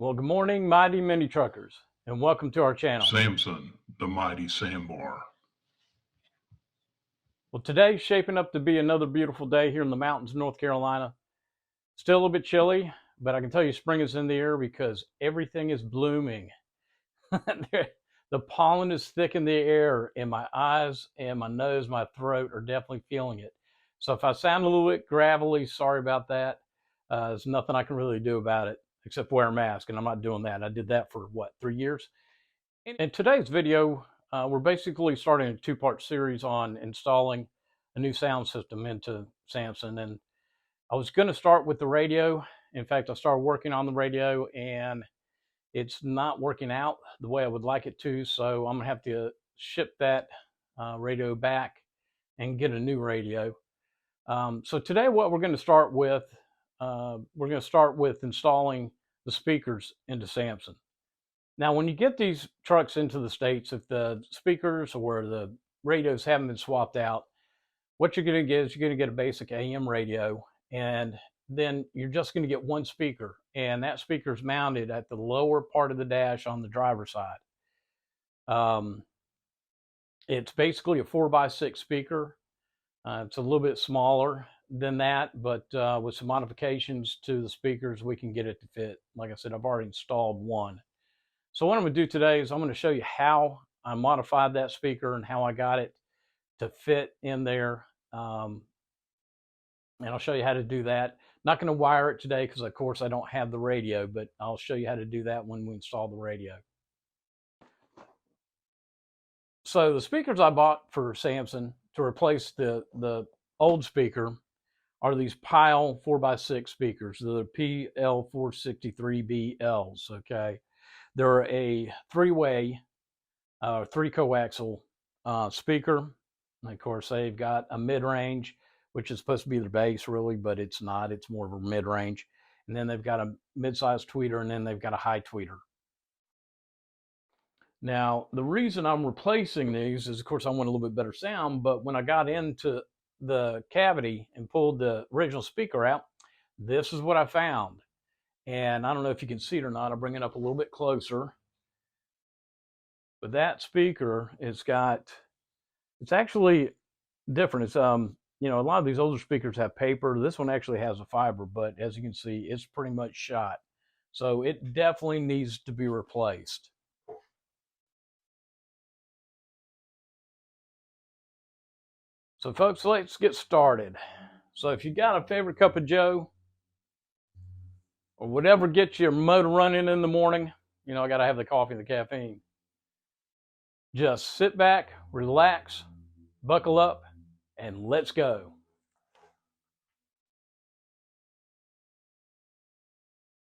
Well, good morning, mighty mini truckers, and welcome to our channel. Samson, the mighty Sambar. Well, today's shaping up to be another beautiful day here in the mountains of North Carolina. Still a little bit chilly, but I can tell you spring is in the air because everything is blooming. The pollen is thick in the air, and my eyes and my nose, my throat are definitely feeling it. So if I sound a little bit gravelly, sorry about that. There's nothing I can really do about it except wear a mask, and I'm not doing that. I did that for, 3 years? In today's video, we're basically starting a two-part series on installing a new sound system into Samson. And I was going to start with the radio. In fact, I started working on the radio, and it's not working out the way I would like it to. So I'm going to have to ship that radio back and get a new radio. So today what we're going to start with, installing the speakers into Samson. Now, when you get these trucks into the States, if the speakers or the radios haven't been swapped out, what you're going to get is you're going to get a basic AM radio, and then you're just going to get one speaker, and that speaker is mounted at the lower part of the dash on the driver's side. It's basically a 4x6 speaker. It's a little bit smaller than that, but with some modifications to the speakers, we can get it to fit. Like I said, I've already installed one. So what I'm going to do today is I'm going to show you how I modified that speaker and how I got it to fit in there. And I'll show you how to do that. Not going to wire it today because, of course, I don't have the radio, but I'll show you how to do that when we install the radio. So the speakers I bought for Samson to replace the old speaker are these Pyle 4x6 speakers. They're the PL463BLs, okay? They're a three-way, three coaxial speaker. And of course, they've got a mid-range, which is supposed to be their bass, really, but it's not. It's more of a mid-range. And then they've got a mid-sized tweeter, and then they've got a high tweeter. Now, the reason I'm replacing these is, of course, I want a little bit better sound, but when I got into the cavity and pulled the original speaker out, this is what I found. And I don't know if you can see it or not. I'll bring it up a little bit closer. But that speaker, it's actually different. It's, a lot of these older speakers have paper. This one actually has a fiber, but as you can see, it's pretty much shot. So it definitely needs to be replaced. So folks, let's get started. So if you got a favorite cup of joe, or whatever gets your motor running in the morning, I got to have the coffee and the caffeine. Just sit back, relax, buckle up, and let's go.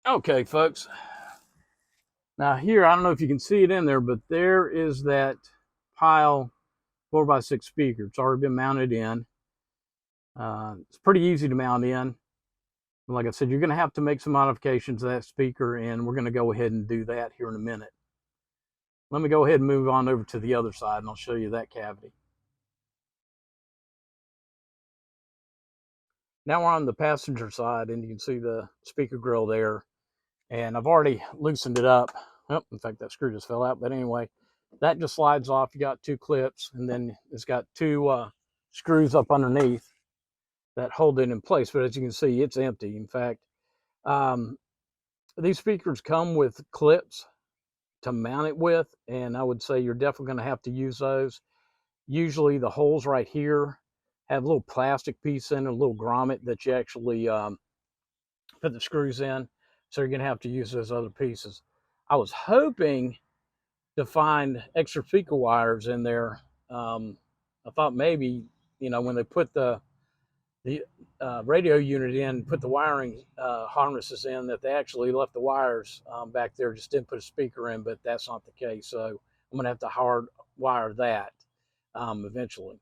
Okay, folks. Now here, I don't know if you can see it in there, but there is that Pyle 4x6 speaker. It's already been mounted in. It's pretty easy to mount in. Like I said, you're going to have to make some modifications to that speaker, and we're going to go ahead and do that here in a minute. Let me go ahead and move on over to the other side, and I'll show you that cavity. Now we're on the passenger side, and you can see the speaker grill there. And I've already loosened it up. Oh, in fact, that screw just fell out. But anyway, that just slides off. You got two clips, and then it's got two screws up underneath that hold it in place. But as you can see, it's empty. In fact, these speakers come with clips to mount it with, and I would say you're definitely going to have to use those. Usually the holes right here have a little plastic piece in it, a little grommet that you actually put the screws in. So you're going to have to use those other pieces. I was hoping to find extra speaker wires in there. I thought maybe, when they put the radio unit in, put the wiring harnesses in, that they actually left the wires back there, just didn't put a speaker in, but that's not the case. So I'm going to have to hard wire that eventually.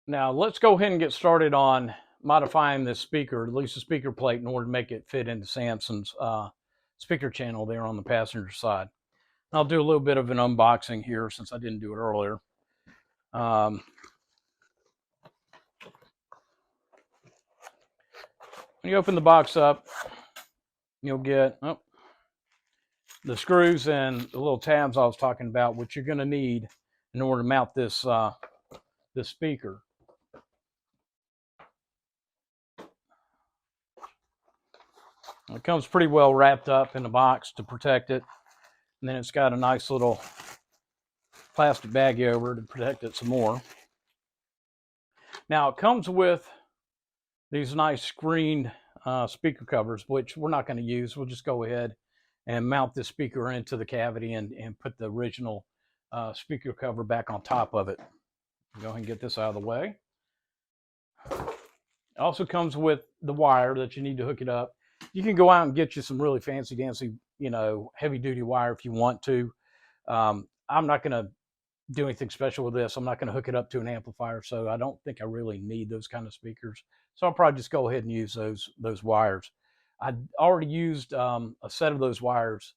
Now let's go ahead and get started on modifying this speaker, at least the speaker plate, in order to make it fit into Samson's speaker channel there on the passenger side. I'll do a little bit of an unboxing here since I didn't do it earlier. When you open the box up, you'll get the screws and the little tabs I was talking about, which you're going to need in order to mount this speaker. It comes pretty well wrapped up in a box to protect it, and then it's got a nice little plastic baggie over to protect it some more. Now it comes with these nice screened speaker covers, which we're not going to use. We'll just go ahead and mount this speaker into the cavity and put the original speaker cover back on top of it. Go ahead and get this out of the way. It also comes with the wire that you need to hook it up. You can go out and get you some really fancy dancy, heavy duty wire if you want to. I'm not going to do anything special with this. I'm not going to hook it up to an amplifier, so I don't think I really need those kind of speakers. So I'll probably just go ahead and use those wires. I already used a set of those wires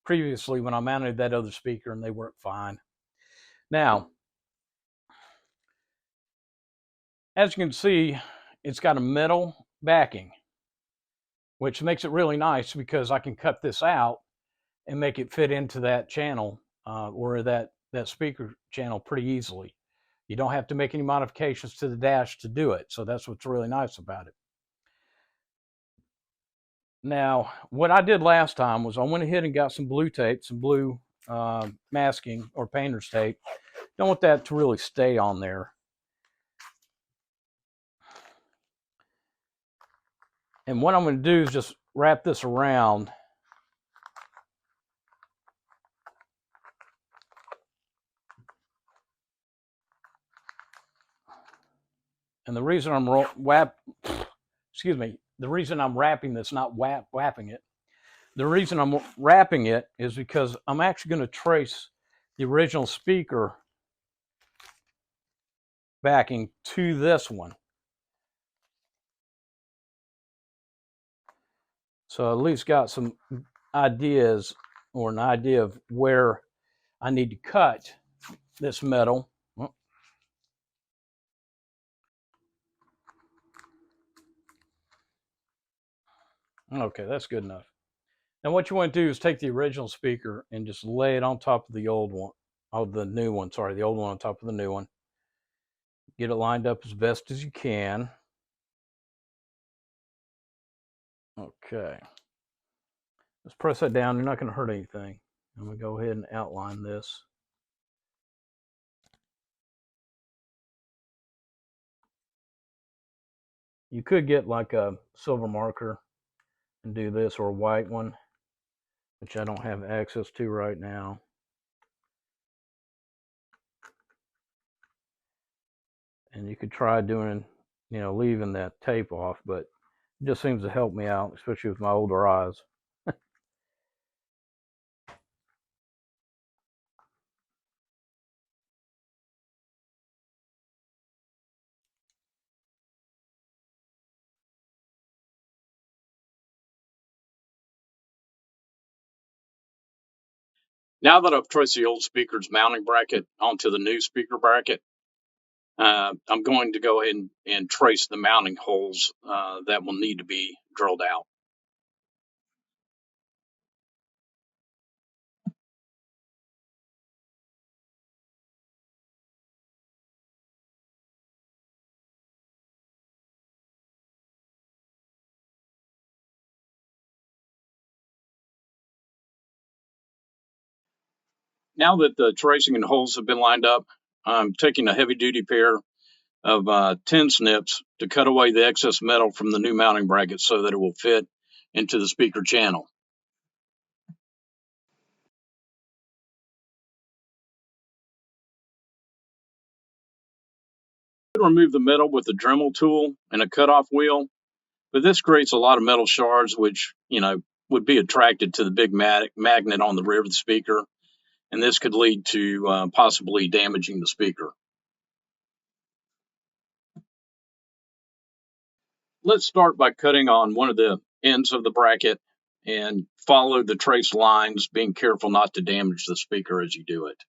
previously when I mounted that other speaker, and they work fine. Now, as you can see, it's got a metal backing, which makes it really nice because I can cut this out and make it fit into that channel or that speaker channel pretty easily. You don't have to make any modifications to the dash to do it. So that's what's really nice about it. Now, what I did last time was I went ahead and got some blue tape, some blue masking or painter's tape. Don't want that to really stay on there. And what I'm going to do is just wrap this around. And the reason I'm the reason I'm wrapping this, not wrapping it, the reason I'm wrapping it is because I'm actually going to trace the original speaker backing to this one. So at least got some ideas or an idea of where I need to cut this metal. Okay, that's good enough. Now what you want to do is take the original speaker and just lay it on top of the old one, the new one, sorry, the old one on top of the new one. Get it lined up as best as you can. Okay. Let's press that down. You're not going to hurt anything. I'm going to go ahead and outline this. You could get like a silver marker and do this, or a white one, which I don't have access to right now. And you could try doing, leaving that tape off, but it just seems to help me out, especially with my older eyes. Now that I've traced the old speaker's mounting bracket onto the new speaker bracket, I'm going to go ahead and trace the mounting holes that will need to be drilled out. Now that the tracing and holes have been lined up, I'm taking a heavy duty pair of 10 snips to cut away the excess metal from the new mounting bracket so that it will fit into the speaker channel. Remove the metal with a Dremel tool and a cutoff wheel, but this creates a lot of metal shards which, would be attracted to the big magnet on the rear of the speaker, and this could lead to possibly damaging the speaker. Let's start by cutting on one of the ends of the bracket and follow the traced lines, being careful not to damage the speaker as you do it.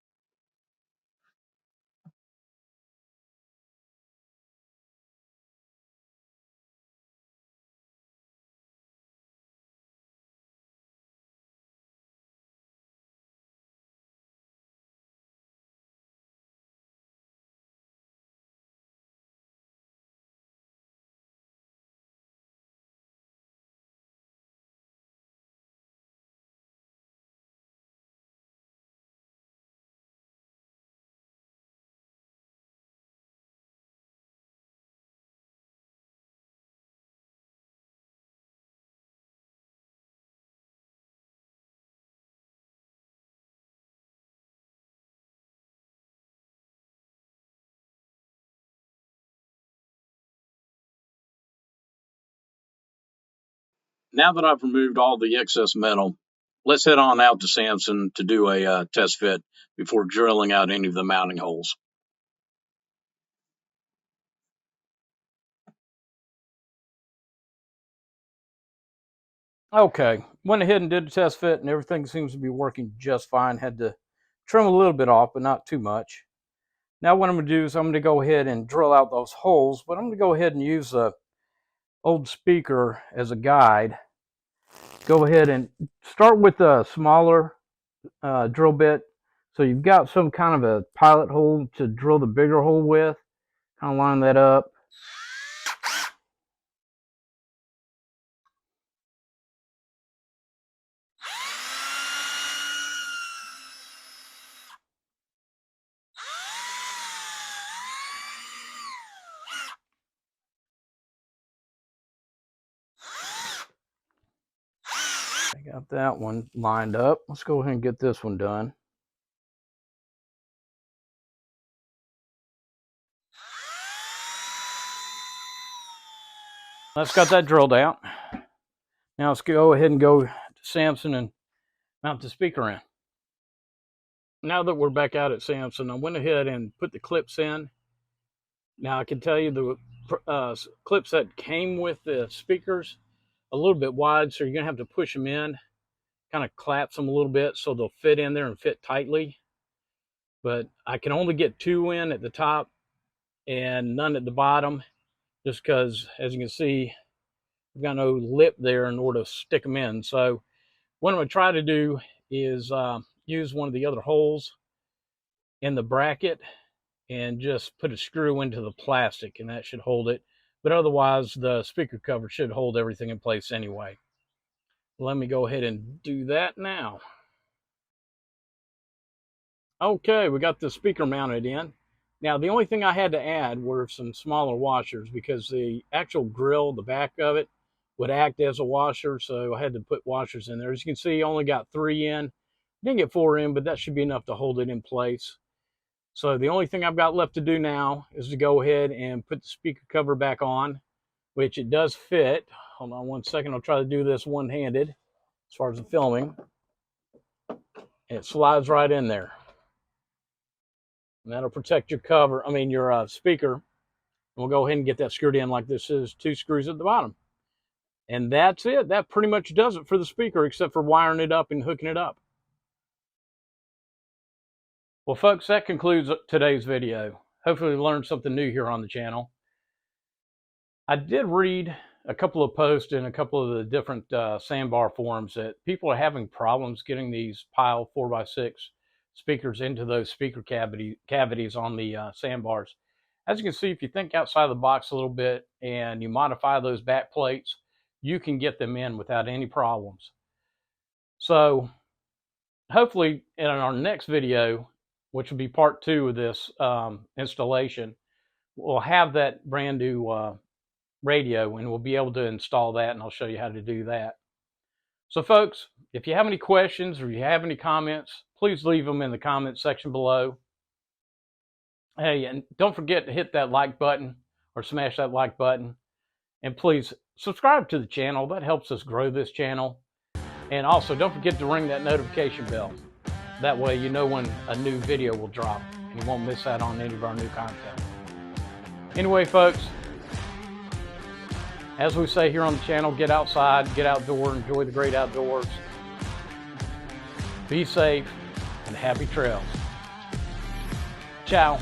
Now that I've removed all the excess metal, let's head on out to Samson to do a test fit before drilling out any of the mounting holes. Okay, went ahead and did the test fit, and everything seems to be working just fine. Had to trim a little bit off, but not too much. Now what I'm going to do is I'm going to go ahead and drill out those holes, but I'm going to go ahead and use a old speaker as a guide. Go ahead and start with a smaller drill bit. So you've got some kind of a pilot hole to drill the bigger hole with. Kind of line that up. I got that one lined up. Let's go ahead and get this one done. Let's got that drilled out. Now let's go ahead and go to Samson and mount the speaker in. Now that we're back out at Samson, I went ahead and put the clips in. Now I can tell you the clips that came with the speakers a little bit wide, so you're gonna have to push them in, kind of collapse them a little bit so they'll fit in there and fit tightly. But I can only get 2 in at the top and none at the bottom, just because, as you can see, I've got no lip there in order to stick them in. So what I'm going to try to do is use one of the other holes in the bracket and just put a screw into the plastic, and that should hold it. But otherwise, the speaker cover should hold everything in place anyway. Let me go ahead and do that now. Okay, we got the speaker mounted in. Now, the only thing I had to add were some smaller washers, because the actual grill, the back of it, would act as a washer, so I had to put washers in there. As you can see, I only got 3 in. Didn't get 4 in, but that should be enough to hold it in place. So the only thing I've got left to do now is to go ahead and put the speaker cover back on, which it does fit. Hold on one second. I'll try to do this one-handed as far as the filming. And it slides right in there. And that'll protect your cover, your speaker. And we'll go ahead and get that screwed in like this is, 2 screws at the bottom. And that's it. That pretty much does it for the speaker, except for wiring it up and hooking it up. Well, folks, that concludes today's video. Hopefully you learned something new here on the channel. I did read a couple of posts in a couple of the different Sambar forums that people are having problems getting these Pyle 4x6 speakers into those speaker cavities on the Sambars. As you can see, if you think outside the box a little bit and you modify those back plates, you can get them in without any problems. So hopefully in our next video, which will be part 2 of this installation, we'll have that brand new radio, and we'll be able to install that, and I'll show you how to do that. So folks, if you have any questions or you have any comments, please leave them in the comment section below. Hey, and don't forget to hit that like button or smash that like button. And please subscribe to the channel. That helps us grow this channel. And also don't forget to ring that notification bell. That way you know when a new video will drop and you won't miss out on any of our new content. Anyway, folks, as we say here on the channel, get outside, get outdoors, enjoy the great outdoors. Be safe and happy trails. Ciao.